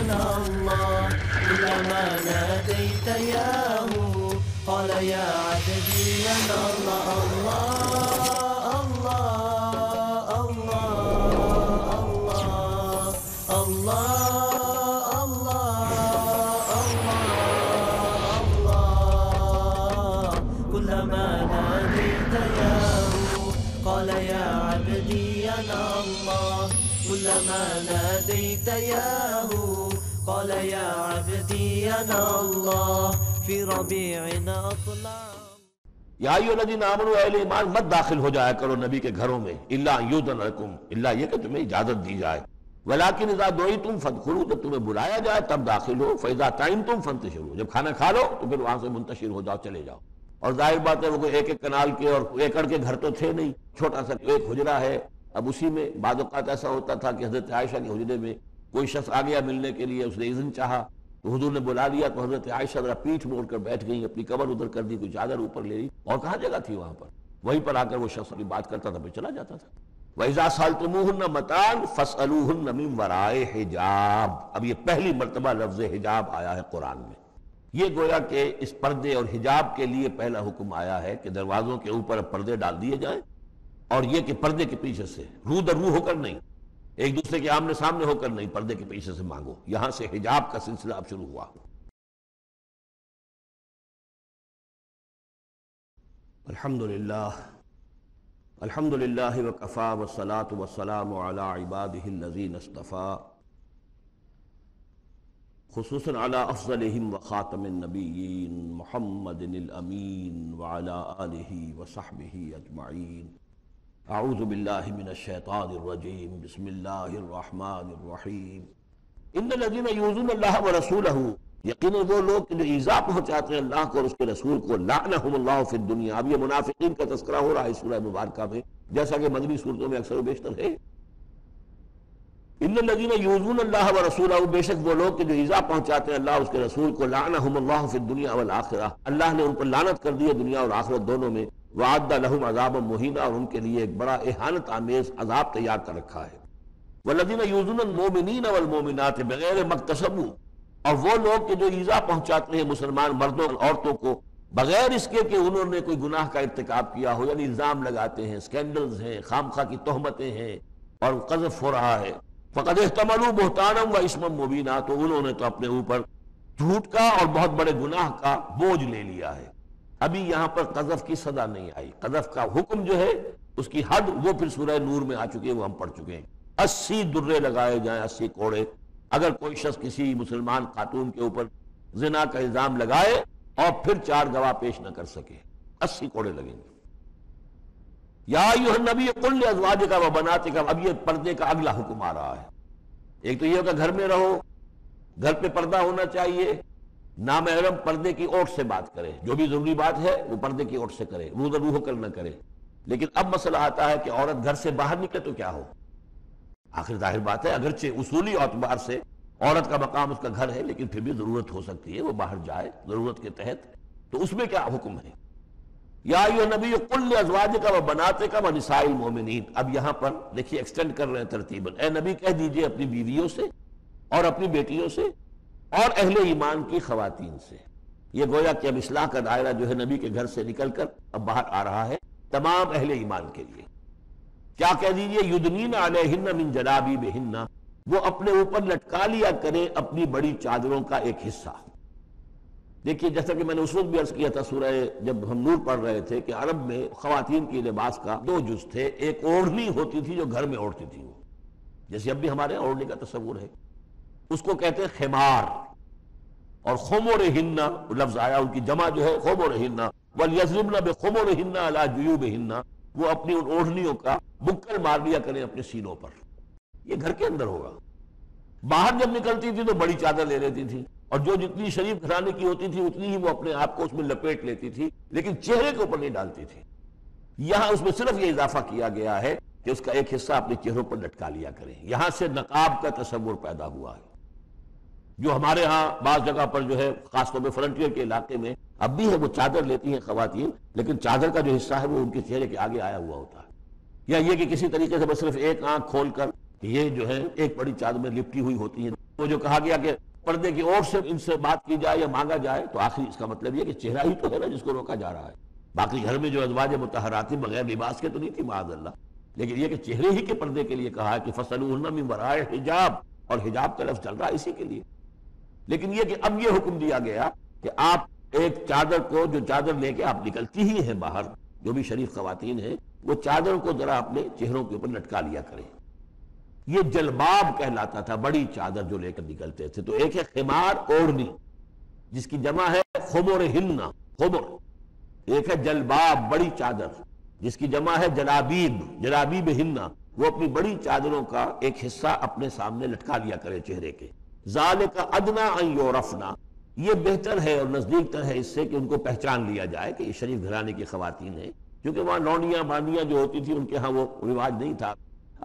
الله كلما ناديت ياه قال يا عبدي أنا الله الله الله الله الله الله كلما ناديت ياه قال يا عبدي أنا الله كلما ناديت ياه قال يا عبدي أنا الله في ربيعنا أطلع. یا ایھا الذین آمنوا، اہل ایمان مت داخل ہو جایا کرو نبی کے گھروں میں، الا ان یؤذن لکم، الا یہ کہ تمہیں اجازت دی جائے، ولکن اذا دعیتم فادخلوا، جب تمہیں بلایا جائے تب داخل ہو، فاذا طعمتم فانتشروا، جب کھانا کھا لو تو پھر وہاں سے منتشر ہو جاؤ، چلے جاؤ. اور ظاہر بات ہے وہ کوئی ایک ایک کنال کے اور ایکڑ کے گھر تو تھے نہیں، چھوٹا سا ایک حجرہ ہے. اب اسی میں بعض اوقات ایسا ہوتا تھا کہ حضرت عائشہ کے حجرے میں کوئی شخص آ گیا ملنے کے لیے، اس نے اذن چاہا تو حضور نے بلا لیا، تو حضرت عائشہ ذرا پیٹھ موڑ کر بیٹھ گئی، اپنی کمر ادھر کر دی، کوئی چادر اوپر لے لی، اور کہاں جگہ تھی وہاں پر، وہیں پر آ کر وہ شخص اپنی بات کرتا تھا، پھر چلا جاتا تھا. وَإِذَا سَأَلْتُمُوهُنَّ مَتَاعًا فَاسْأَلُوهُنَّ مِنْ وَرَاءِ حِجَابٍ. اب یہ پہلی مرتبہ لفظ حجاب آیا ہے قرآن میں. یہ گویا کہ اس پردے اور حجاب کے لیے پہلا حکم آیا ہے کہ دروازوں کے اوپر پردے ڈال دیے جائیں، اور یہ کہ پردے کے پیچھے سے رو در رو ہو کر نہیں، ایک دوسرے کے آمنے سامنے ہو کر نہیں، پردے کے پیچھے سے مانگو. یہاں سے حجاب کا سلسلہ اب شروع ہوا. الحمدللہ وکفا والصلاة والسلام علی عبادہ الذین اصطفیٰ، خصوصاً علی افضلہم وخاتم النبیین محمد الامین وعلی آلہ وصحبہ اجمعین. اعوذ باللہ من الشیطان الرجیم، بسم اللہ الرحمن الرحیم. ان الذین یؤذون اللہ ورسولہ، یقیناً وہ لوگ کہ جو ایذا پہنچاتے ہیں اللہ کو اور اس کے رسول کو، لعنہم اللہ فی الدنیا. اب یہ منافقین کا تذکرہ ہو رہا ہے سورہ مبارکہ میں، جیسا کہ مدنی صورتوں میں اکثر و بیشتر ہے. ان الذین یؤذون اللہ ورسولہ، بے شک وہ لوگ کہ جو ایذا پہنچاتے ہیں اللہ اور اس کے رسول کو، لعنہم اللہ فی الدنیا والآخرہ، اللہ نے ان پر لعنت کر دی ہے دنیا اور آخرت دونوں میں. وعد لہم عذابا مہینا، اور ان کے لیے ایک بڑا اہانت آمیز عذاب تیار کر رکھا ہے. والذین یؤذون المؤمنین والمؤمنات بغیر ما اکتسبوا، اور وہ لوگ کہ جو ایذا پہنچاتے ہیں مسلمان مردوں اور عورتوں کو بغیر اس کے کہ انہوں نے کوئی گناہ کا ارتکاب کیا ہو، یعنی الزام لگاتے ہیں، سکینڈلز ہیں، خامخواہ کی تہمتیں ہیں اور قذف ہو رہا ہے. فقد احتملوا بہتانا و اسما مبینا، تو انہوں نے تو اپنے اوپر جھوٹ کا اور بہت بڑے گناہ کا بوجھ لے لیا ہے. ابھی یہاں پر قذف کی سزا نہیں آئی، قذف کا حکم جو ہے اس کی حد وہ پھر سورہ نور میں آ چکی ہے، وہ ہم پڑھ چکے ہیں. 80 درے لگائے جائیں، 80 کوڑے. اگر کوئی شخص کسی مسلمان خاتون کے اوپر زنا کا الزام لگائے اور پھر 4 گواہ پیش نہ کر سکے، 80 کوڑے لگیں گے. یا ایھا النبی قل لازواجک و بناتک، اب یہ پردے کا اگلا حکم آ رہا ہے. ایک تو یہ کہ گھر میں رہو، گھر پہ پردہ ہونا چاہیے، نامحرم پردے کی اوٹ سے بات کرے، جو بھی ضروری بات ہے وہ پردے کی اوٹ سے کرے، رو در رو ہو کر نہ کرے. لیکن اب مسئلہ آتا ہے کہ عورت گھر سے باہر نکلے تو کیا ہو. آخر ظاہر بات ہے اگرچہ اصولی اعتبار سے عورت کا مقام اس کا گھر ہے، لیکن پھر بھی ضرورت ہو سکتی ہے وہ باہر جائے ضرورت کے تحت، تو اس میں کیا حکم ہے. یا ایھا النبی قل لازواجک و بناتک و نساء المؤمنین. اب یہاں پر دیکھیے ایکسٹینڈ کر رہے ہیں ترتیباً. اے نبی کہہ دیجئے اپنی بیویوں سے اور اپنی بیٹیوں سے اور اہل ایمان کی خواتین سے. یہ گویا کہ اب اصلاح کا دائرہ جو ہے نبی کے گھر سے نکل کر اب باہر آ رہا ہے تمام اہل ایمان کے لیے. کیا کہہ دیجئے یدنین علیہن من جلابیبہن، وہ اپنے اوپر لٹکا لیا کریں اپنی بڑی چادروں کا ایک حصہ. دیکھیے جیسا کہ میں نے اس وقت بھی عرض کیا تھا سورہ جب ہم نور پڑھ رہے تھے کہ عرب میں خواتین کی لباس کا 2 جز تھے. ایک اوڑھنی ہوتی تھی جو گھر میں اوڑھتی تھی، وہ جیسے اب بھی ہمارے یہاں اوڑھنے کا تصور ہے، اس کو کہتے ہیں خمار. اور خمرہن لفظ آیا ان کی جمع جو ہے خمرہن، ولیضربن بخمرہن علی جیوبہن، وہ اپنی ان اوڑھنیوں کا بکر مار لیا کریں اپنے سینوں پر. یہ گھر کے اندر ہوگا. باہر جب نکلتی تھی تو بڑی چادر لے لیتی تھی، اور جو جتنی شریف گھرانے کی ہوتی تھی اتنی ہی وہ اپنے آپ کو اس میں لپیٹ لیتی تھی، لیکن چہرے کے اوپر نہیں ڈالتی تھی. یہاں اس میں صرف یہ اضافہ کیا گیا ہے کہ اس کا ایک حصہ اپنے چہروں پر لٹکا لیا کریں. یہاں سے نقاب کا تصور پیدا ہوا ہے، جو ہمارے ہاں بعض جگہ پر جو ہے خاص طور پہ فرنٹیئر کے علاقے میں اب بھی ہے، وہ چادر لیتی ہیں خواتین، لیکن چادر کا جو حصہ ہے وہ ان کے چہرے کے آگے آیا ہوا ہوتا ہے. یا یہ کہ کسی طریقے سے بس صرف ایک آنکھ کھول کر کہ یہ جو ہے ایک بڑی چادر میں لپٹی ہوئی ہوتی ہیں. وہ جو کہا گیا کہ پردے کی اور سے ان سے بات کی جائے یا مانگا جائے، تو آخری اس کا مطلب یہ کہ چہرہ ہی تو ہے نا جس کو روکا جا رہا ہے. باقی گھر میں جو ازواج مطہرات بغیر لباس کے تو نہیں تھی معاذ اللہ، لیکن یہ کہ چہرے ہی کے پردے کے لیے کہا ہے کہ فَصَلُوهُنَّ مِن وَرَاءِ حجاب، اور حجاب کا لفظ چل رہا ہے اسی کے لیے. لیکن یہ کہ اب یہ حکم دیا گیا کہ آپ ایک چادر کو، جو چادر لے کے آپ نکلتی ہی ہیں باہر، جو بھی شریف خواتین ہیں، وہ چادر کو ذرا اپنے چہروں کے اوپر لٹکا لیا کریں. یہ جلباب کہلاتا تھا، بڑی چادر جو لے کر نکلتے تھے. تو ایک ہے خمار اوڑھنی جس کی جمع ہے خمرہن، خمر. ایک ہے جلباب بڑی چادر جس کی جمع ہے جلابیب، جلابیب ہن. وہ اپنی بڑی چادروں کا ایک حصہ اپنے سامنے لٹکا لیا کرے چہرے کے. ذالک ادنیٰ ان یعرفنا، یہ بہتر ہے اور نزدیک تر ہے اس سے کہ ان کو پہچان لیا جائے کہ یہ شریف گھرانے کی خواتین ہیں. کیونکہ وہاں لونڈیاں باندیاں جو ہوتی تھی ان کے ہاں وہ رواج نہیں تھا.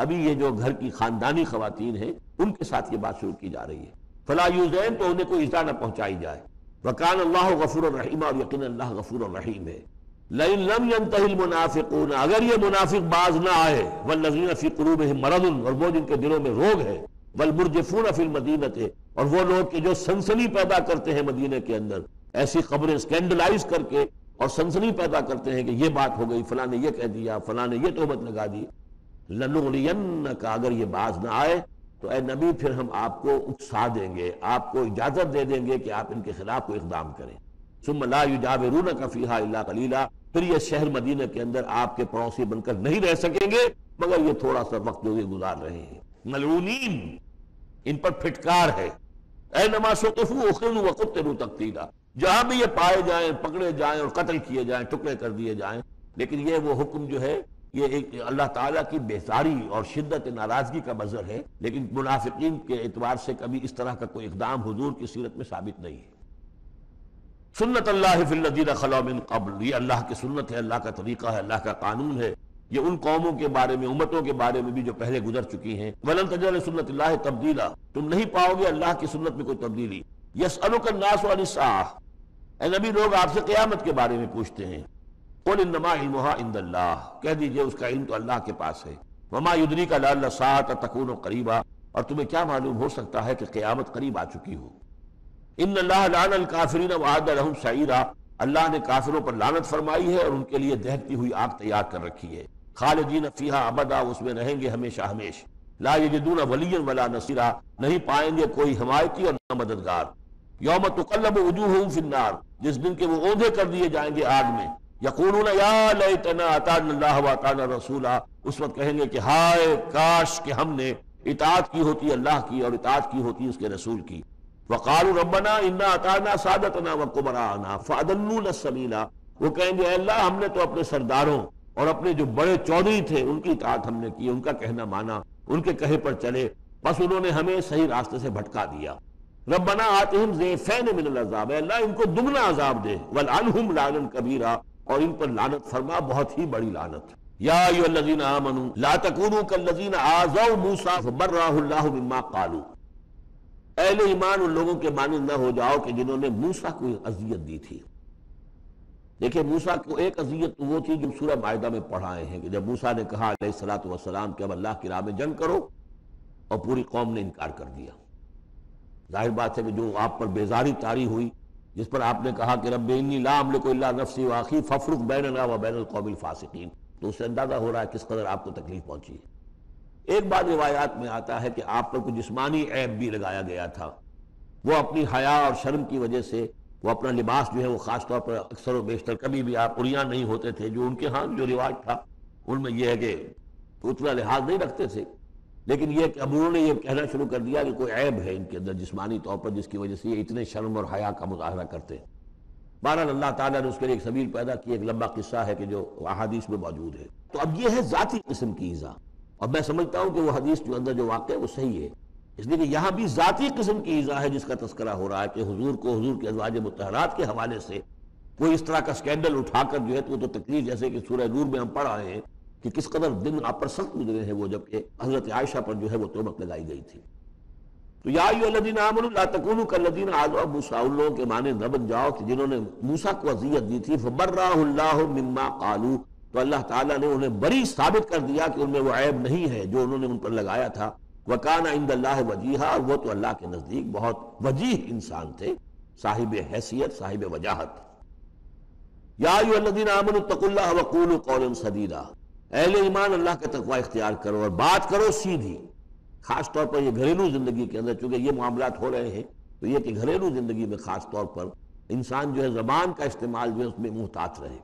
ابھی یہ جو گھر کی خاندانی خواتین ہیں ان کے ساتھ یہ بات شروع کی جا رہی ہے. فلا یوزین، تو انہیں کوئی ایذا نہ پہنچائی جائے. وکان اللہ غفور الرحیم، اور یقینا اللہ غفور الرحیم ہے. لئن لم ينتهِ المنافقون، اگر یہ منافق باز نہ آئے، والذین فی قلوبہم مرض، اور وہ جن کے دلوں میں روگ ہے، والمرجفون فی المدینہ، اور وہ لوگ کہ جو سنسنی پیدا کرتے ہیں مدینے کے اندر، ایسی خبریں اسکینڈلائز کر کے اور سنسنی پیدا کرتے ہیں کہ یہ بات ہو گئی، فلاں نے یہ کہہ دیا، فلاں نے یہ تہمت لگا دی. لنغرینک، اگر یہ باز نہ آئے تو اے نبی پھر ہم آپ کو اکسا دیں گے، آپ کو اجازت دے دیں گے کہ آپ ان کے خلاف کوئی اقدام کریں. ثم لا یجاورونک فیہا الا قلیلا، پھر یہ شہر مدینہ کے اندر آپ کے پڑوسی بن کر نہیں رہ سکیں گے مگر یہ تھوڑا سا وقت جو یہ گزار رہے ہیں. ملعونین، ان پر پھٹکار ہے. اینما ثقفوا اخذوا وقتلوا تقتیلا، جہاں بھی یہ پائے جائیں، پکڑے جائیں اور قتل کیے جائیں، ٹکڑے کر دیے جائیں. لیکن یہ وہ حکم جو ہے یہ ایک اللہ تعالیٰ کی بیزاری اور شدت ناراضگی کا مظہر ہے. لیکن منافقین کے اعتبار سے کبھی اس طرح کا کوئی اقدام حضور کی سیرت میں ثابت نہیں ہے. سنت اللہ فی الذین خلوا من قبل، یہ اللہ کی سنت ہے، اللہ کا طریقہ ہے، اللہ کا قانون ہے. یہ ان قوموں کے بارے میں، امتوں کے بارے میں بھی جو پہلے گزر چکی ہیں. ولن تجد لسنت اللہ تبدیلا، تم نہیں پاؤ گے اللہ کی سنت میں کوئی تبدیلی. یسألک الناس عن الساعہ، اے نبی لوگ آپ سے قیامت کے بارے میں پوچھتے ہیں. قل انما علمها عند اللہ، کہہ دیجئے اس کا علم تو اللہ کے پاس ہے. وما یدریک لعل الساعة تکون قریبا، اور تمہیں کیا معلوم ہو سکتا ہے کہ قیامت قریب آ چکی ہو. ان اللہ لعن الکافرین وعد لهم سعیرا، اللہ نے کافروں پر لعنت فرمائی ہے اور ان کے لیے دہکتی ہوئی آگ تیار کر رکھی ہے. خالدین فیہا ابدا، اس میں رہیں گے ہمیشہ ہمیش. لا یجدون ولیا ولا نصیرا، نہیں پائیں گے کوئی حمایتی اور نہ مددگار. یوم تقلب وجوہہم فی النار، جس دن کے وہ اوندھے کر دیے جائیں گے آگ میں. یقولون یا لیتنا اطعنا اللہ واطعنا الرسولا، اس وقت کہیں گے کہ ہائے کاش کہ ہم نے اطاعت کی ہوتی اللہ کی اور اطاعت کی ہوتی اس کے رسول کی. وقالوا ربنا انا اطعنا سادتنا وکبراءنا فاضلونا السبیل، وہ کہیں گے اے اللہ ہم نے تو اپنے سرداروں اور اپنے جو بڑے چودھری تھے ان کی اطاعت ہم نے کی، ان کا کہنا مانا، ان کے کہے پر چلے، بس انہوں نے ہمیں صحیح راستے سے بھٹکا دیا. ربنا آتہم ضعفین من العذاب، اے اللہ ان کو دگنا عذاب دے. والعنہم لعنا کبیرا، اور ان پر لعنت فرما بہت ہی بڑی لعنت. یا ایھا الذین آمنوا لا تکونوا کالذین آذوا موسیٰ فبرأہ اللہ مما قالوا، اہل ایمان ان لوگوں کے مانند نہ ہو جاؤ کہ جنہوں نے موسیٰ کو اذیت دی تھی. دیکھیں موسیٰ کو ایک اذیت تو وہ تھی جو سورہ مائدہ میں پڑھائے ہیں کہ جب موسیٰ نے کہا علیہ الصلوۃ والسلام کہ اب اللہ کی راہ میں جنگ کرو، اور پوری قوم نے انکار کر دیا. ظاہر بات ہے کہ جو آپ پر بیزاری طاری ہوئی، جس پر آپ نے کہا کہ رب انی لا املک الا نفسی واخی فافرق بیننا وبین القوم الفاسقین، تو اس سے اندازہ ہو رہا ہے کس قدر آپ کو تکلیف پہنچی ہے. ایک بات روایات میں آتا ہے کہ آپ پر کوئی جسمانی عیب بھی لگایا گیا تھا. وہ اپنی حیا اور شرم کی وجہ سے وہ اپنا لباس جو ہے وہ خاص طور پر اکثر و بیشتر کبھی بھی آپ عریان نہیں ہوتے تھے. جو ان کے ہاں جو رواج تھا ان میں یہ ہے کہ اتنا لحاظ نہیں رکھتے تھے. لیکن یہ کہ اب انہوں نے یہ کہنا شروع کر دیا کہ کوئی عیب ہے ان کے اندر جسمانی طور پر جس کی وجہ سے یہ اتنے شرم اور حیا کا مظاہرہ کرتے ہیں. بہرحال اللہ تعالیٰ نے اس کے لیے ایک سبیل پیدا کی. ایک لمبا قصہ ہے کہ جو احادیث میں موجود ہے. تو اب یہ ہے ذاتی قسم کی ایذا، اور میں سمجھتا ہوں کہ وہ حدیث جو اندر جو واقع ہے وہ صحیح ہے. اس لیے کہ یہاں بھی ذاتی قسم کی ایذا ہے جس کا تذکرہ ہو رہا ہے کہ حضور کو حضور کے ازواج مطہرات کے حوالے سے کوئی اس طرح کا سکینڈل اٹھا کر جو ہے تو تکلیف، جیسے کہ سورہ نور میں ہم پڑھ آئے ہیں کہ کس قدر دن آپ پر سخت گزرے ہیں وہ، جبکہ حضرت عائشہ پر جو ہے وہ تہمت لگائی گئی تھی. تو یا ایھا الذین آمنوا لا تکونوا کالذین آذوا موسیٰ، ان لوگوں کے معنی نہ بن جاؤ کہ جنہوں نے موسیٰ کو اذیت دی تھی. فبرأہ اللہ مما قالوا، تو اللہ تعالیٰ نے انہیں بری ثابت کر دیا کہ ان میں وہ عیب نہیں ہے جو انہوں نے ان پر لگایا تھا. وَكَانَ عِندَ اللَّهِ وَجِيهًا، اور وہ تو اللہ کے نزدیک بہت وجیح انسان تھے، صاحب حیثیت، صاحب وجاہت۔ یا ایھا الذین آمنوا اتقوا اللہ وقولوا قولا سدیدا، اہل ایمان اللہ کا تقوی اختیار کرو اور بات کرو سیدھی۔ خاص طور پر یہ گھریلو زندگی کے اندر چونکہ یہ معاملات ہو رہے ہیں تو یہ کہ گھریلو زندگی میں خاص طور پر انسان جو ہے زبان کا استعمال جو ہے اس میں محتاط رہے۔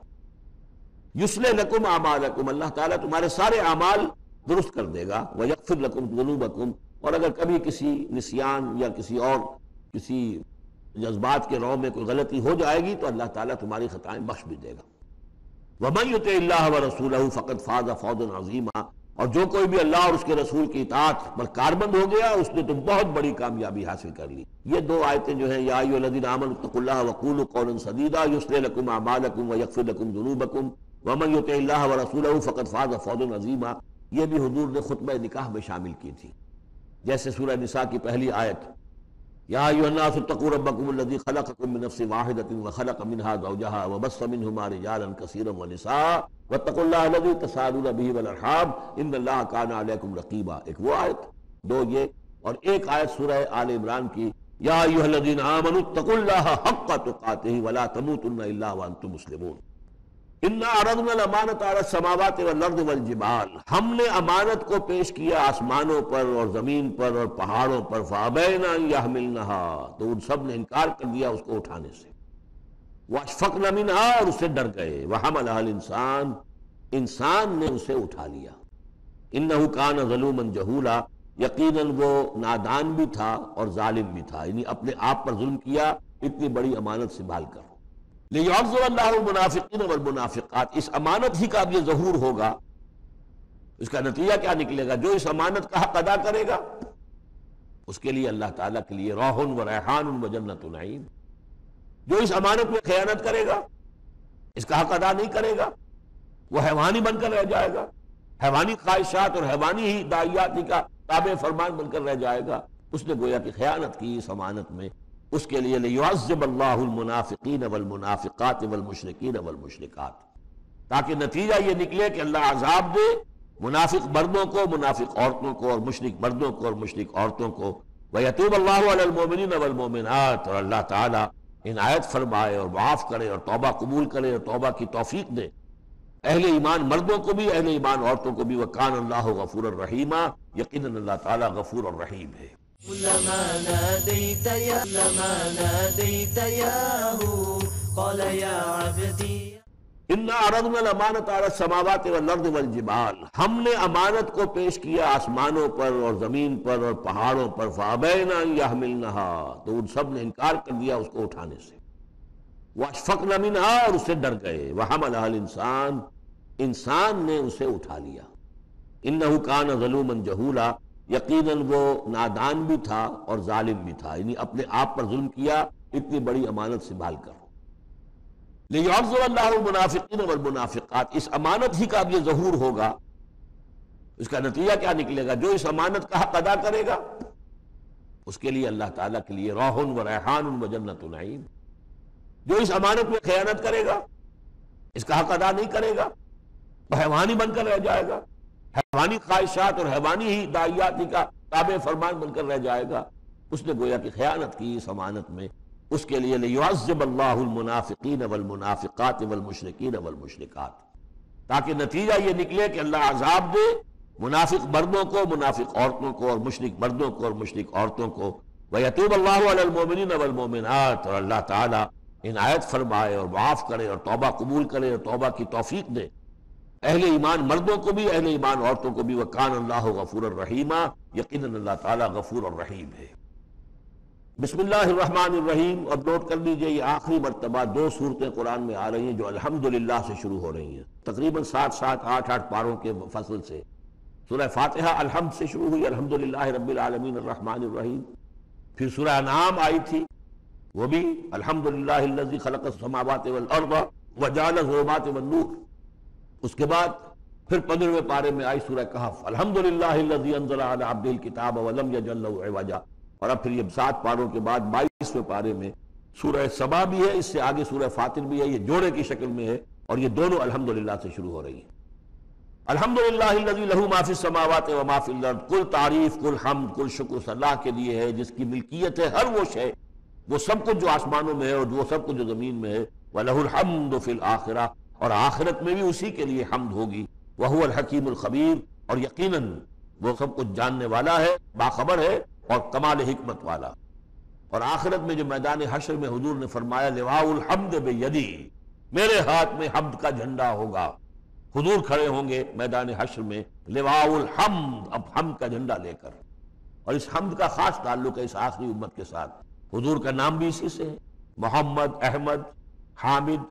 یصلح لکم اعمالکم، اللہ تعالیٰ تمہارے سارے اعمال درست کر دے گا۔ ویغفر لکم ذنوبکم، اور اگر کبھی کسی نسیان یا کسی جذبات کے رو میں کوئی غلطی ہو جائے گی تو اللہ تعالیٰ تمہاری خطائیں بخش بھی دے گا۔ وَمَن يُطِعِ اللَّهَ وَرَسُولَهُ فَقَدْ فَازَ فَوْزًا عَظِيمًا، اور جو کوئی بھی اللہ اور اس کے رسول کی اطاعت پر کاربند ہو گیا اس نے تو بہت بڑی کامیابی حاصل کر لی۔ یہ دو آیتیں جو ہیں، یا ایھا الذین آمنوا اتقوا اللہ وقولوا قولا سدیدا یصلح لکم اعمالکم ویغفر لکم ذنوبکم ومن یطع اللہ ورسولہ فقد فاز فوزا عظیما، یہ بھی حضور نے خطبہ نکاح میں شامل کی تھی۔ جیسے سورہ نساء کی پہلی آیت، یا ایھا الناس اتقوا ربکم الذی خلقکم من نفس واحدۃ وخلق منها زوجها وبث منهما رجالا کثیرا ونساء واتقوا اللہ الذی تساءلون به والارحام ان اللہ کان علیکم رقیبا۔ ایک وہ آیت، دو یہ، اور ایک آیت سورہ آل عمران کی، یا ایھا الذین آمنوا اتقوا اللہ حق تقاتہ ولا تموتن الا وانتم مسلمون۔ انا عرضنا الامانۃ علی السماوات والارض والجبال، ہم نے امانت کو پیش کیا آسمانوں پر اور زمین پر اور پہاڑوں پر، فابین ان یحملنها، تو ان سب نے انکار کر دیا اس کو اٹھانے سے، واشفقن منها، اور اس سے ڈر گئے، وحملها الانسان، انسان نے اسے اٹھا لیا، انہ کان ظلوما جہولا، یقیناً وہ نادان بھی تھا اور ظالم بھی تھا، یعنی اپنے آپ پر ظلم کیا اتنی بڑی امانت سنبھال کر۔ لِيُعَذِّبَ اللَّهُ الْمُنَافِقِينَ وَالْمُنَافِقَاتِ، اس امانت ہی کا اب یہ ظہور ہوگا، اس کا نتیجہ کیا نکلے گا؟ جو اس امانت کا حق ادا کرے گا اس کے لیے اللہ تعالیٰ کے لیے روح و ریحان و جنت نعیم، جو اس امانت میں خیانت کرے گا، اس کا حق ادا نہیں کرے گا، وہ حیوانی بن کر رہ جائے گا، حیوانی خواہشات اور حیوانی ہی داعیات ہی کا تابع فرمان بن کر رہ جائے گا، اس نے گویا کہ خیانت کی اس امانت میں۔ اس کے لیے لِيُعَذِّبَ اللَّهُ الْمُنَافِقِينَ وَالْمُنَافِقَاتِ وَالْمُشْرِكِينَ وَالْمُشْرِكَاتِ، تاکہ نتیجہ یہ نکلے کہ اللہ عذاب دے منافق مردوں کو، منافق عورتوں کو، اور مشرک مردوں کو اور مشرک عورتوں کو، وَيَتُوبَ اللَّهُ عَلَى الْمُؤْمِنِينَ وَالْمُؤْمِنَاتِ، اور اللہ تعالیٰ عنایت فرمائے اور معاف کرے اور توبہ قبول کرے اور توبہ کی توفیق دے اہل ایمان مردوں کو بھی، اہل ایمان عورتوں کو بھی۔ وَكَانَ اللَّهُ غَفُورًا رَحِيمًا، یقیناً اللہ تعالیٰ غفور اور رحیم ہے۔ كلما ناديت ياه قال يا عبدي انا عرضنا الامانۃ علی السماوات والارض والجبال، ہم نے امانت کو پیش کیا آسمانوں پر اور زمین پر اور پہاڑوں پر، فابین ان یحملنها، تو ان سب نے انکار کر دیا اس کو اٹھانے سے، واشفقن منها، اور اس سے ڈر گئے، وحملها الانسان، انسان نے اسے اٹھا لیا، انہ کان ظلوما جہولا، یقیناً وہ نادان بھی تھا اور ظالم بھی تھا، یعنی اپنے آپ پر ظلم کیا اتنی بڑی امانت سنبھال کر۔ لِيُعَذِّبَ اللَّهُ الْمُنَافِقِينَ وَالْمُنَافِقَاتِ، اس امانت ہی کا اب یہ ظہور ہوگا، اس کا نتیجہ کیا نکلے گا؟ جو اس امانت کا حق ادا کرے گا اس کے لیے اللہ تعالیٰ کے لیے روح و ریحان و جنت نعیم، جو اس امانت میں خیانت کرے گا، اس کا حق ادا نہیں کرے گا، وہ حیوانی بن کر رہ جائے گا، حیوانی خواہشات اور حیوانی ہی داعیات ہی کا تابع فرمان بن کر رہ جائے گا، اس نے گویا کہ خیانت کی اس امانت میں۔ اس کے لیے لِيُعَذِّبَ اللَّهُ الْمُنَافِقِينَ وَالْمُنَافِقَاتِ وَالْمُشْرِكِينَ وَالْمُشْرِكَاتِ، تاکہ نتیجہ یہ نکلے کہ اللہ عذاب دے منافق مردوں کو، منافق عورتوں کو، اور مشرک مردوں کو اور مشرک عورتوں کو، وَيَتُوبَ اللَّهُ عَلَى الْمُؤْمِنِينَ وَالْمُؤْمِنَاتِ، اور اللہ تعالیٰ عنایت فرمائے اور معاف کرے اور توبہ قبول کرے اور توبہ کی توفیق دے اہل ایمان مردوں کو بھی، اہل ایمان عورتوں کو بھی۔ وَكَانَ اللَّهُ غَفُورًا رَحِيمًا، یقیناً اللہ تعالیٰ غفور اور رحیم ہے۔ بسم اللہ الرحمن الرحیم، اور نوٹ کر لیجئے یہ آخری مرتبہ دو صورتیں قرآن میں آ رہی ہیں جو الحمدللہ سے شروع ہو رہی ہیں، تقریباً 7-8 پاروں کے فصل سے۔ سورہ فاتحہ الحمد سے شروع ہوئی، الحمدللہ رب العالمین الرحمن الرحیم، پھر سورہ انعام آئی تھی، وہ بھی الحمدللہ الذی خلق السماوات والارض وجعل الظلمات والنور، اس کے بعد پھر 15ویں پارے میں آئی سورہ کہف، الحمدللہ الذی انزل علی عبدہ الکتاب ولم یجعل لہ عوجا، اور اب پھر یہ 7 پاروں کے بعد 22ویں پارے میں سورہ سبا بھی ہے، اس سے آگے سورہ فاطر بھی ہے، یہ جوڑے کی شکل میں ہے، اور یہ دونوں الحمدللہ سے شروع ہو رہی ہیں۔ الحمدللہ الذی لہ ما فی السماوات و ما فی الارض، کل تعریف، کل حمد، کل شکر اس اللہ کے لیے ہے جس کی ملکیت ہے ہر وہ شے، وہ سب کچھ جو آسمانوں میں ہے اور وہ سب کچھ جو زمین میں ہے، وَلَهُ الْحَمْدُ فِي الْآخِرَةِ، اور آخرت میں بھی اسی کے لیے حمد ہوگی، وَهُوَ الْحَكِيمُ الْخَبِيرُ، اور یقیناً وہ سب کچھ جاننے والا ہے، باخبر ہے اور کمال حکمت والا۔ اور آخرت میں جو میدان حشر میں حضور نے فرمایا لِوَاءُ الْحَمْدِ بِيَدِي، میرے ہاتھ میں حمد کا جھنڈا ہوگا، حضور کھڑے ہوں گے میدان حشر میں لِوَاءُ الْحَمْدِ، اب حمد کا جھنڈا لے کر، اور اس حمد کا خاص تعلق ہے اس آخری امت کے ساتھ۔ حضور کا نام بھی اسی سے ہے، محمد، احمد، حامد،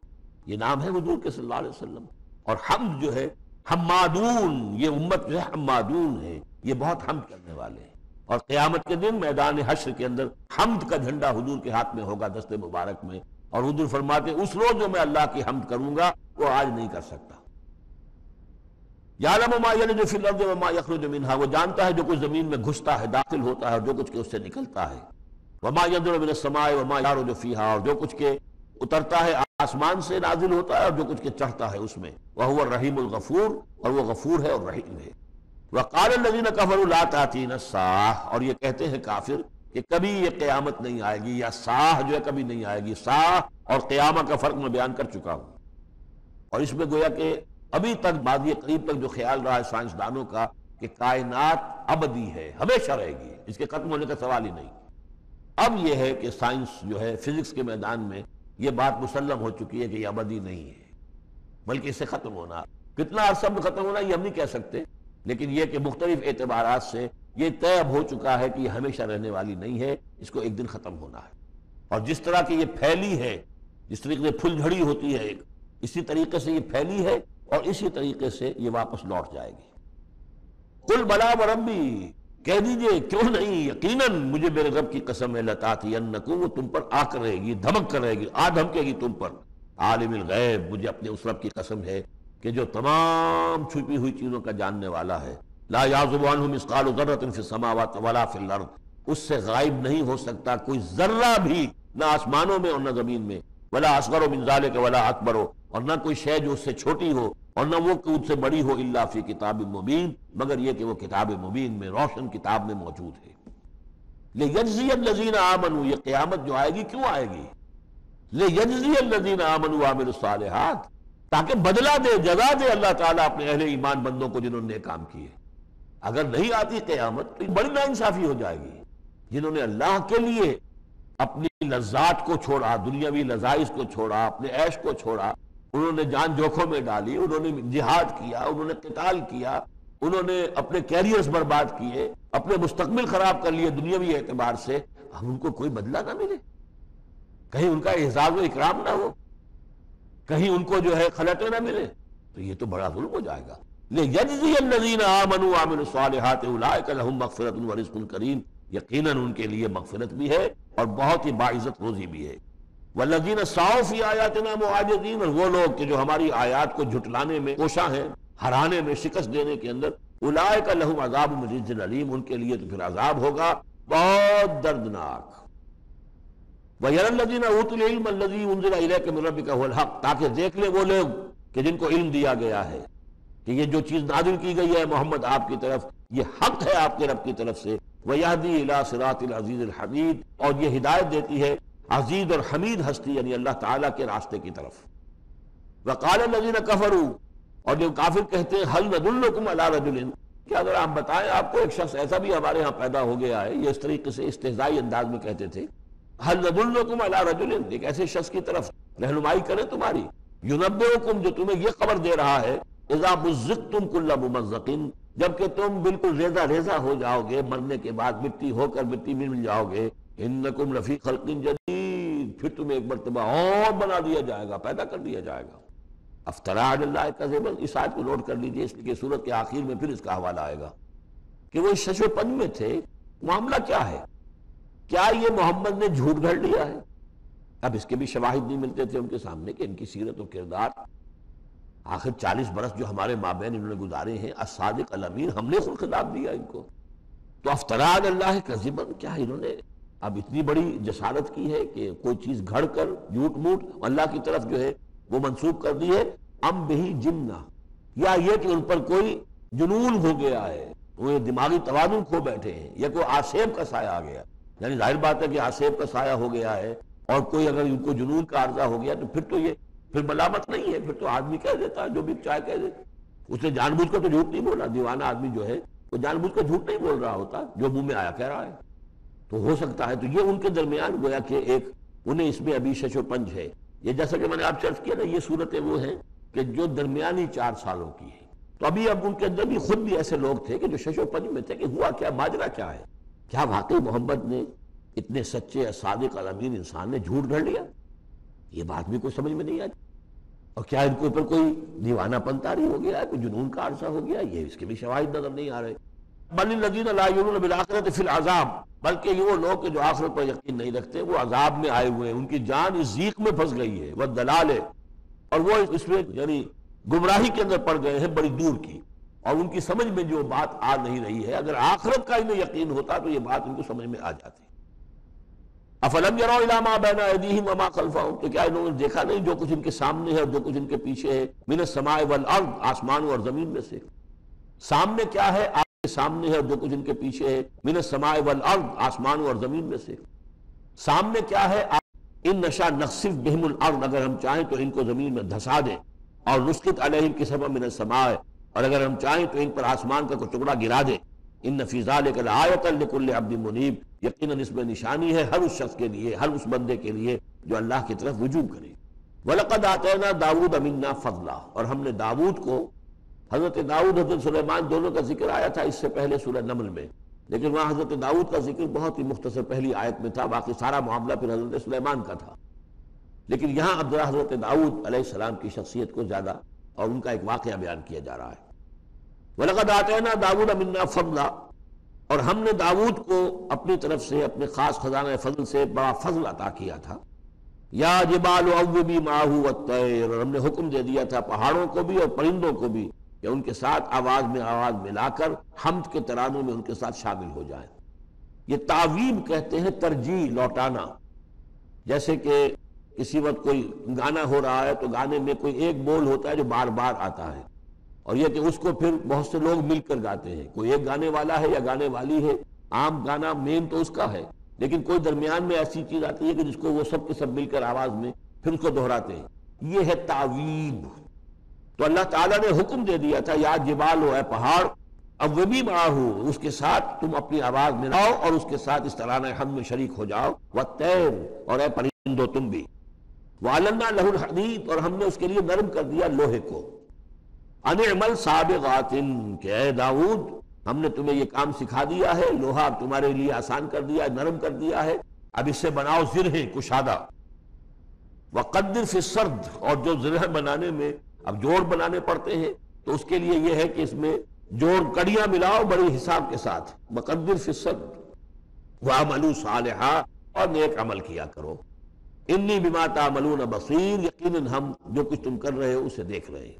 یہ نام ہے حضور کے صلی اللہ علیہ وسلم۔ اور حمد جو ہے حمادون، یہ امت جو ہے حمادون ہے، یہ بہت حمد کرنے والے ہیں، اور قیامت کے دن میدان حشر کے اندر حمد کا جھنڈا حضور کے ہاتھ میں ہوگا دست مبارک میں، اور حضور فرماتے ہیں اس روز جو میں اللہ کی حمد کروں گا وہ آج نہیں کر سکتا۔ یعلم ما یلج فی الارض وما یخرج منہا، وہ جانتا ہے جو کچھ زمین میں گھستا ہے، داخل ہوتا ہے، اور جو کچھ کہ اس سے نکلتا ہے۔ وما ينزل من السماء وما يعرج فيها، اور جو کچھ کہ اترتا ہے آسمان سے نازل ہوتا ہے اور جو کچھ کہ چڑھتا ہے اس میں۔ وهو الرحیم الغفور، اور وہ غفور ہے اور رحیم ہے۔ وقال الذين كفروا لا تأتينا الساعة، اور یہ کہتے ہیں کافر کہ کبھی یہ قیامت نہیں آئے گی، یا ساعہ جو ہے کبھی نہیں آئے گی۔ ساعہ اور قیامہ کا فرق میں بیان کر چکا ہوں، اور اس میں گویا کہ ابھی تک ماضی قریب تک جو خیال رہا ہے سائنسدانوں کا کہ کائنات ابدی ہے، ہمیشہ رہے گی، اس کے ختم ہونے کا سوال ہی نہیں۔ اب یہ ہے کہ سائنس جو ہے فزکس کے میدان میں یہ بات مسلم ہو چکی ہے کہ یہ ابدی نہیں ہے، بلکہ اس سے ختم ہونا، کتنا عرصہ میں ختم ہونا یہ ہم نہیں کہہ سکتے، لیکن یہ کہ مختلف اعتبارات سے یہ طے اب ہو چکا ہے کہ یہ ہمیشہ رہنے والی نہیں ہے، اس کو ایک دن ختم ہونا ہے۔ اور جس طرح کی یہ پھیلی ہے، جس طریقے سے پھل جھڑی ہوتی ہے ایک، اسی طریقے سے یہ پھیلی ہے اور اسی طریقے سے یہ واپس لوٹ جائے گی۔ قل بلا وربی، کہہ دیجئے کیوں نہیں، یقیناً مجھے میرے رب کی قسم ہے، لتاتینکم، وہ تم پر آ کر رہے گی، دھمک کر رہے گی، دھمکے گی تم پر۔ عالم الغیب، مجھے اپنے اس رب کی قسم ہے کہ جو تمام چھپی ہوئی چیزوں کا جاننے والا ہے۔ لا یعزب عنہ مثقال ذرۃ فی السماوات ولا فی الارض، اس سے غائب نہیں ہو سکتا کوئی ذرہ بھی، نہ آسمانوں میں اور نہ زمین میں۔ ولا اصغر من ذلک ولا اکبر، اور نہ کوئی شے جو اس سے چھوٹی ہو اور نہ وہ کہ اس سے بڑی ہو، الا فی کتاب مبین، مگر یہ کہ وہ کتاب مبین میں، روشن کتاب میں موجود ہے۔ لیجزی الذین آمنوا، یہ قیامت جو آئے گی کیوں آئے گی؟ لیجزی الذین آمنوا وعملوا الصالحات، تاکہ بدلہ دے، جزا دے اللہ تعالیٰ اپنے اہل ایمان بندوں کو جنہوں نے نیک کام کیے۔ اگر نہیں آتی قیامت تو بڑی ناانصافی ہو جائے گی۔ جنہوں نے اللہ کے لیے اپنی لذات کو چھوڑا، دنیاوی لذائذ کو چھوڑا، اپنے عیش کو چھوڑا، انہوں نے جان جوکھوں میں ڈالی، انہوں نے جہاد کیا، انہوں نے قتال کیا، انہوں نے اپنے کیریئرز برباد کیے، اپنے مستقبل خراب کر لیے دنیاوی اعتبار سے، ہم ان کو کوئی بدلہ نہ ملے، کہیں ان کا اعزاز و اکرام نہ ہو، کہیں ان کو جو ہے خلعتیں نہ ملے، تو یہ تو بڑا ظلم ہو جائے گا۔ لیجزی الذین آمنوا وعملوا الصالحات اولئک لہم مغفرۃ ورزق کریم، یقیناً ان کے لیے مغفرت بھی ہے اور بہت ہی باعزت روزی بھی ہے۔ والذین سعوا فی آیاتنا معاجزین، اور وہ لوگ کہ جو ہماری آیات کو جھٹلانے میں کوشاں ہیں، ہرانے میں، شکست دینے کے اندر، اولئک لہم عذاب من رجز علیم، ان کے لیے تو پھر عذاب ہوگا بہت دردناک۔ وَيَرَى الَّذِينَ أُوتُوا الْعِلْمَ الَّذِي أُنزِلَ إِلَيْكَ مِن رَّبِّكَ هُوَ الْحَقُّ، تاکہ دیکھ لیں وہ لوگ کہ جن کو علم دیا گیا ہے کہ یہ جو چیز نازل کی گئی ہے محمد آپ کی طرف، یہ حق ہے آپ کے رب کی طرف سے۔ وَيَهْدِي إِلَىٰ صِرَاطِ الْعَزِيزِ الْحَمِيدِ، اور یہ ہدایت دیتی ہے عزیز اور حمید ہستی یعنی اللہ تعالیٰ کے راستے کی طرف۔ وَقَالَ الَّذِينَ كَفَرُوا، اور جو کافر کہتے ہیں هَلْ نَدُلُّكُمْ عَلَىٰ رَجُلٍ، کیا اگر آپ بتائیں آپ کو ایک شخص ایسا بھی ہمارے ہاں پیدا ہو گیا ہے، یہ اس طریقے سے استہزائی انداز میں کہتے تھے، هَلْ نَدُلُّكُمْ عَلَىٰ رَجُلٍ، ایک ایسے شخص کی طرف رہنمائی کریں تمہاری، يُنَبِّئُكُمْ، جو تمہیں یہ خبر دے رہا ہے، اذا مزقتم کل ممزق، جبکہ تم بالکل ریزہ ریزہ ہو جاؤ گے، مرنے کے بعد مٹی ہو کر مٹی میں مل جاؤ گے، انکم لفی خلق جدید، پھر تمہیں ایک مرتبہ اور بنا دیا جائے گا، پیدا کر دیا جائے گا۔ افترا علی اللہ کذبا، اس آیت کو نوٹ کر لیجئے، اس لیے سورت کے آخر میں پھر اس کا حوالہ آئے گا کہ وہ شش و پنج میں تھے۔ معاملہ کیا ہے؟ کیا یہ محمد نے جھوٹ گھڑ لیا ہے؟ اب اس کے بھی شواہد نہیں ملتے تھے ان کے سامنے کہ ان کی سیرت و کردار، آخر 40 برس جو ہمارے مابین انہوں نے گزارے ہیں، الصادق الامین، ہم نے خود خطاب دیا ان کو، تو افترا علی اللہ کذبا، کیا انہوں نے اب اتنی بڑی جسارت کی ہے کہ کوئی چیز گھڑ کر جھوٹ موٹ اللہ کی طرف جو ہے وہ منسوب کر دی ہے؟ ام بہی جنہ، یا یہ کہ ان پر کوئی جنون ہو گیا ہے، وہ دماغی توازن کھو بیٹھے ہیں، یا کوئی آسیب کا سایہ آ گیا. یعنی ظاہر بات ہے کہ آسیب کا سایہ ہو گیا ہے، اور کوئی اگر ان کو جنون کا عارضہ ہو گیا تو پھر تو یہ پھر ملامت نہیں ہے، پھر تو آدمی کہہ دیتا ہے جو بھی چاہے کہہ دے. اس نے جان بوجھ کر تو جھوٹ نہیں بولا. دیوانہ آدمی جو ہے وہ جان بوجھ کر جھوٹ نہیں بول رہا ہوتا، جو منہ میں آیا کہہ رہا ہے. تو ہو سکتا ہے تو یہ ان کے درمیان گویا کہ ایک انہیں اس میں ابھی شش و پنج ہے. یہ جیسا کہ میں نے آپ چرچ کیا نا، یہ صورتیں وہ ہیں کہ جو درمیانی 4 سالوں کی ہیں. تو ابھی اب ان کے اندر بھی خود بھی ایسے لوگ تھے کہ جو شش و پنج میں تھے کہ ہوا کیا، ماجرا کیا ہے. کیا واقعی محمد نے اتنے سچے صادق الامین انسان نے جھوٹ گھڑ لیا؟ یہ بات بھی کوئی سمجھ میں نہیں آتی. اور کیا ان کے اوپر کوئی دیوانہ پن طاری ہو گیا ہے، کوئی جنون کا عرصہ ہو گیا؟ یہ اس کے بھی شواہد نظر نہیں آ رہے. بل الذین لا یؤمنون بالآخرۃ فی العذاب، بلکہ یہ وہ لوگ کہ جو آخرت پر یقین نہیں رکھتے وہ عذاب میں آئے ہوئے ہیں، ان کی جان اس ضیق میں پھنس گئی ہے. والضلال، اور وہ اس میں یعنی گمراہی کے اندر پڑ گئے ہیں بڑی دور کی، اور ان کی سمجھ میں جو بات آ نہیں رہی ہے. اگر آخرت کا انہیں یقین ہوتا تو یہ بات ان کو سمجھ میں آ جاتی. افلم یروا الی ما بین ایدیہم وما خلفہم، تو کیا انہوں نے دیکھا نہیں جو کچھ ان کے سامنے ہے اور جو کچھ ان کے پیچھے ہے. من السماء والارض، آسمانوں اور زمین میں سے. سامنے کیا ہے؟ آپ کے سامنے ہے اور جو کچھ ان کے پیچھے ہے. من السماء والارض، آسمانوں اور زمین میں سے. سامنے کیا ہے؟ ان نشاء نخسف بہم الارض، اگر ہم چاہیں تو ان کو زمین میں دھسا دیں. اور نسقط علیہم کسفا من السماء، اور اگر ہم چاہیں تو ان پر آسمان کا کوئی ٹکڑا گرا دیں. ان فی ذلک لآیۃ لکل عبد منیب، یقیناً اس میں نشانی ہے ہر اس شخص کے لیے، ہر اس بندے کے لیے جو اللہ کی طرف رجوع کرے. وَلَقَدْ آتَيْنَا دَاوُودَ مِنَّا فَضْلًا، اور ہم نے داؤد کو، حضرت داؤد حضرت سلیمان دونوں کا ذکر آیا تھا اس سے پہلے سورہ نمل میں، لیکن وہاں حضرت داؤد کا ذکر بہت ہی مختصر پہلی آیت میں تھا، باقی سارا معاملہ پھر حضرت سلیمان کا تھا. لیکن یہاں اب ذرا حضرت داؤد علیہ السلام کی شخصیت کو زیادہ اور ان کا ایک واقعہ بیان کیا جا رہا ہے. وَلَقَدْ آتَيْنَا دَاوُودَ مِنَّا فَضْلًا، اور ہم نے داؤد کو اپنی طرف سے اپنے خاص خزانہ فضل سے بڑا فضل عطا کیا تھا. یا جبال اوبی معہ والطیر، اور ہم نے حکم دے دیا تھا پہاڑوں کو بھی اور پرندوں کو بھی کہ ان کے ساتھ آواز میں آواز ملا کر حمد کے ترانوں میں ان کے ساتھ شامل ہو جائیں. یہ تعویب کہتے ہیں ترجیح، لوٹانا. جیسے کہ کسی وقت کوئی گانا ہو رہا ہے تو گانے میں کوئی ایک بول ہوتا ہے جو بار بار آتا ہے، اور یہ کہ اس کو پھر بہت سے لوگ مل کر گاتے ہیں. کوئی ایک گانے والا ہے یا گانے والی ہے، عام گانا مین تو اس کا ہے، لیکن کوئی درمیان میں ایسی چیز آتی ہے کہ جس کو وہ سب کے سب مل کر آواز میں پھر اس کو دہراتے ہیں. یہ ہے تعویب. تو اللہ تعالیٰ نے حکم دے دیا تھا یا جبال ہو، اے پہاڑ، اوبی معہ، اس کے ساتھ تم اپنی آواز ملاؤ اور اس کے ساتھ اس ترانہ حمد میں شریک ہو جاؤ. والطیر، اور اے پرندو تم بھی. وَعَلَنَّا لَهُ الْحَدِيدَ، اور ہم نے اس کے لیے نرم کر دیا لوہے کو. ان اعمل سابغات، کہ اے داؤد ہم نے تمہیں یہ کام سکھا دیا ہے، لوہا اب تمہارے لیے آسان کر دیا ہے، نرم کر دیا ہے، اب اس سے بناؤ زرہیں کشادہ. وقدر فی السرد، اور جو زرہ بنانے میں اب جوڑ بنانے پڑتے ہیں تو اس کے لیے یہ ہے کہ اس میں جوڑ کڑیاں ملاؤ بڑی حساب کے ساتھ. وقدر فی السرد وعملوا صالحا، اور نیک عمل کیا کرو. انی بما تعملون بصیر، یقیناً ہم جو کچھ تم کر رہے ہو اسے دیکھ رہے ہیں.